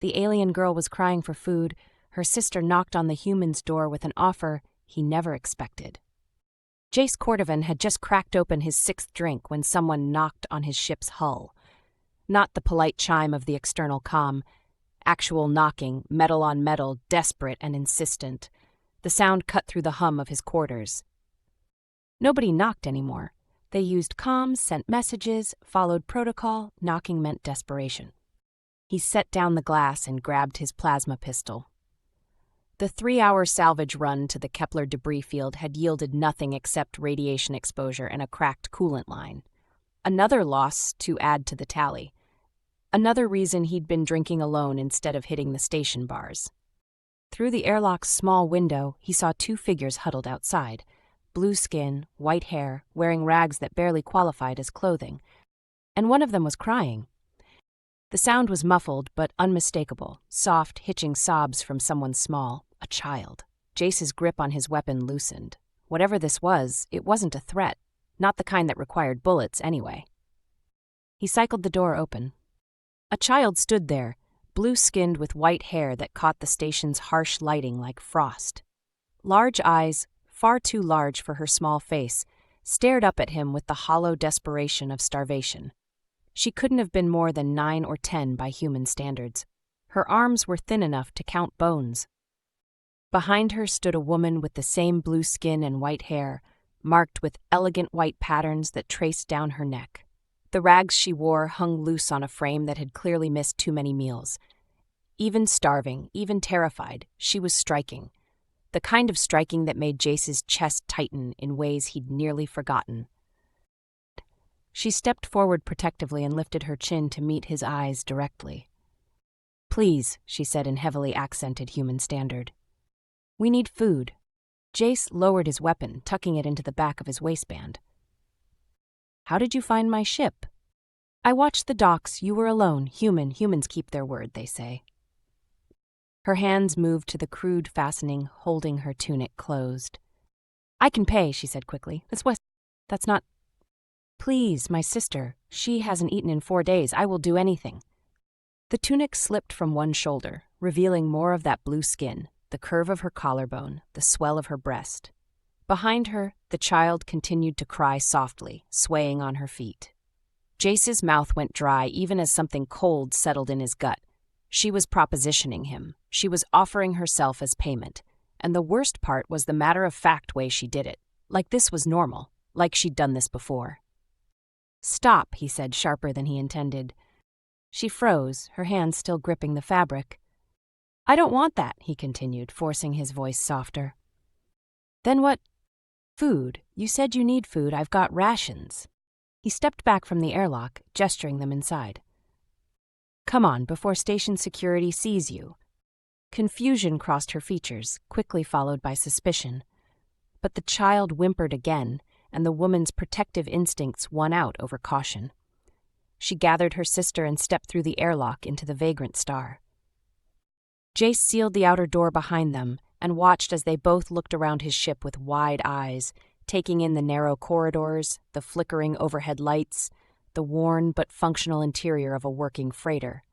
The alien girl was crying for food. Her sister knocked on the human's door with an offer he never expected. Jace Cordovan had just cracked open his sixth drink when someone knocked on his ship's hull. Not the polite chime of the external comm. Actual knocking, metal on metal, desperate and insistent. The sound cut through the hum of his quarters. Nobody knocked anymore. They used comms, sent messages, followed protocol. Knocking meant desperation. He set down the glass and grabbed his plasma pistol. The 3-hour salvage run to the Kepler debris field had yielded nothing except radiation exposure and a cracked coolant line. Another loss to add to the tally. Another reason he'd been drinking alone instead of hitting the station bars. Through the airlock's small window, he saw 2 figures huddled outside. Blue skin, white hair, wearing rags that barely qualified as clothing. And one of them was crying. The sound was muffled but unmistakable, soft, hitching sobs from someone small, a child. Jace's grip on his weapon loosened. Whatever this was, it wasn't a threat, not the kind that required bullets anyway. He cycled the door open. A child stood there, blue-skinned with white hair that caught the station's harsh lighting like frost. Large eyes, far too large for her small face, stared up at him with the hollow desperation of starvation. She couldn't have been more than 9 or 10 by human standards. Her arms were thin enough to count bones. Behind her stood a woman with the same blue skin and white hair, marked with elegant white patterns that traced down her neck. The rags she wore hung loose on a frame that had clearly missed too many meals. Even starving, even terrified, she was striking. The kind of striking that made Jace's chest tighten in ways he'd nearly forgotten. She stepped forward protectively and lifted her chin to meet his eyes directly. "Please," she said in heavily accented human standard. "We need food." Jace lowered his weapon, tucking it into the back of his waistband. "How did you find my ship?" "I watched the docks. You were alone. Humans keep their word, they say." Her hands moved to the crude fastening holding her tunic closed. "I can pay," she said quickly. That's not..." "Please, my sister. She hasn't eaten in 4 days. I will do anything." The tunic slipped from one shoulder, revealing more of that blue skin, the curve of her collarbone, the swell of her breast. Behind her, the child continued to cry softly, swaying on her feet. Jace's mouth went dry even as something cold settled in his gut. She was propositioning him. She was offering herself as payment. And the worst part was the matter-of-fact way she did it. Like this was normal. Like she'd done this before. "Stop," he said, sharper than he intended. She froze, her hands still gripping the fabric. "I don't want that," he continued, forcing his voice softer. "Then what?" "Food. You said you need food. I've got rations." He stepped back from the airlock, gesturing them inside. "Come on, before station security sees you." Confusion crossed her features, quickly followed by suspicion. But the child whimpered again, and the woman's protective instincts won out over caution. She gathered her sister and stepped through the airlock into the vagrant star. Jace sealed the outer door behind them and watched as they both looked around his ship with wide eyes, taking in the narrow corridors, the flickering overhead lights, the worn but functional interior of a working freighter.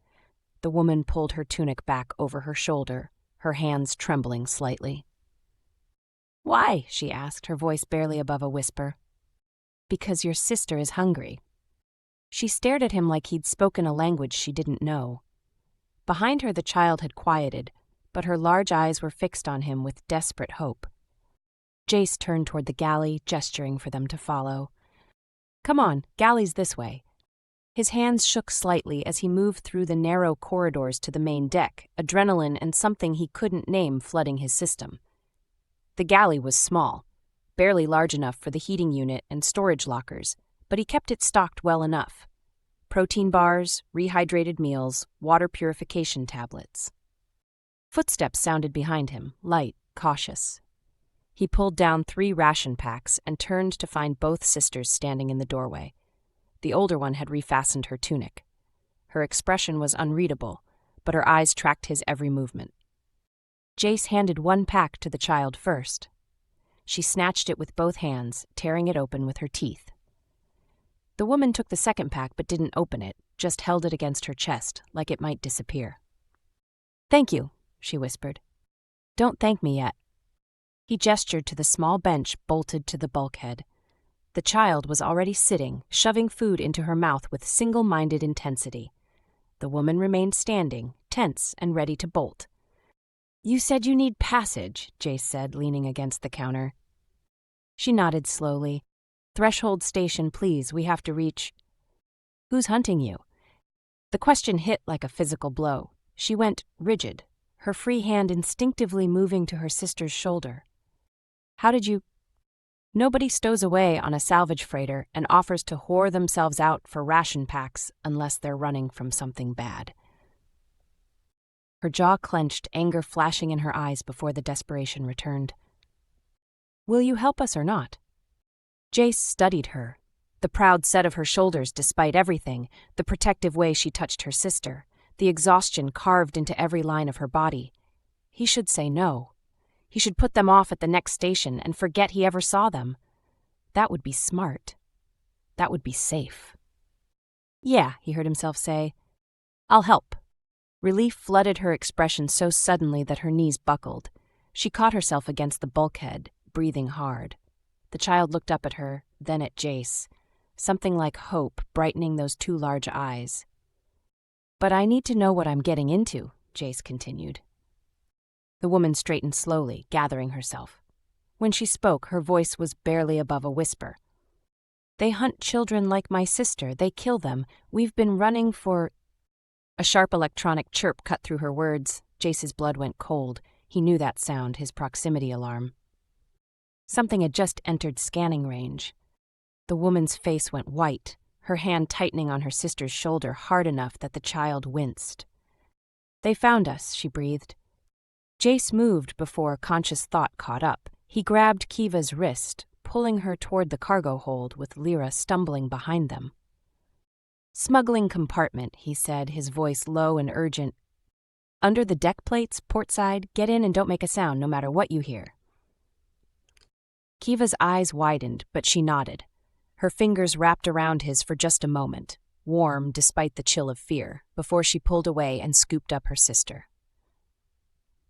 The woman pulled her tunic back over her shoulder, her hands trembling slightly. "Why?" she asked, her voice barely above a whisper. "Because your sister is hungry." She stared at him like he'd spoken a language she didn't know. Behind her the child had quieted, but her large eyes were fixed on him with desperate hope. Jace turned toward the galley, gesturing for them to follow. "Come on, galley's this way." His hands shook slightly as he moved through the narrow corridors to the main deck, adrenaline and something he couldn't name flooding his system. The galley was small, barely large enough for the heating unit and storage lockers, but he kept it stocked well enough. Protein bars, rehydrated meals, water purification tablets. Footsteps sounded behind him, light, cautious. He pulled down 3 ration packs and turned to find both sisters standing in the doorway. The older one had refastened her tunic. Her expression was unreadable, but her eyes tracked his every movement. Jace handed 1 pack to the child first. She snatched it with both hands, tearing it open with her teeth. The woman took the second pack but didn't open it, just held it against her chest, like it might disappear. Thank you, she whispered. Don't thank me yet. He gestured to the small bench bolted to the bulkhead. The child was already sitting, shoving food into her mouth with single-minded intensity. The woman remained standing, tense and ready to bolt. You said you need passage, Jace said, leaning against the counter. She nodded slowly. Threshold station, please, we have to reach. Who's hunting you? The question hit like a physical blow. She went rigid, her free hand instinctively moving to her sister's shoulder. How did you... Nobody stows away on a salvage freighter and offers to whore themselves out for ration packs unless they're running from something bad. Her jaw clenched, anger flashing in her eyes before the desperation returned. Will you help us or not? Jace studied her, the proud set of her shoulders despite everything, the protective way she touched her sister, the exhaustion carved into every line of her body. He should say no. He should put them off at the next station and forget he ever saw them. That would be smart. That would be safe. Yeah, he heard himself say. I'll help. Relief flooded her expression so suddenly that her knees buckled. She caught herself against the bulkhead, breathing hard. The child looked up at her, then at Jace, something like hope brightening those two large eyes. But I need to know what I'm getting into, Jace continued. The woman straightened slowly, gathering herself. When she spoke, her voice was barely above a whisper. They hunt children like my sister. They kill them. We've been running for... A sharp electronic chirp cut through her words. Jace's blood went cold. He knew that sound, his proximity alarm. Something had just entered scanning range. The woman's face went white, her hand tightening on her sister's shoulder hard enough that the child winced. They found us, she breathed. Jace moved before conscious thought caught up. He grabbed Kiva's wrist, pulling her toward the cargo hold with Lyra stumbling behind them. Smuggling compartment, he said, his voice low and urgent. Under the deck plates, portside, get in and don't make a sound no matter what you hear. Kiva's eyes widened, but she nodded. Her fingers wrapped around his for just a moment, warm despite the chill of fear, before she pulled away and scooped up her sister.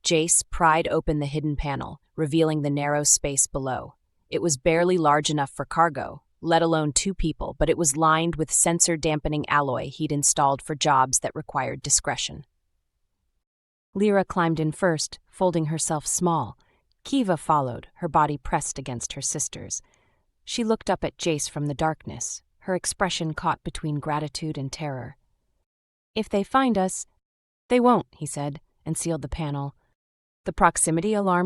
Jace pried open the hidden panel, revealing the narrow space below. It was barely large enough for cargo, let alone two people, but it was lined with sensor-dampening alloy he'd installed for jobs that required discretion. Lyra climbed in first, folding herself small. Kiva followed, her body pressed against her sister's. She looked up at Jace from the darkness, her expression caught between gratitude and terror. If they find us... They won't, he said, and sealed the panel. The proximity alarm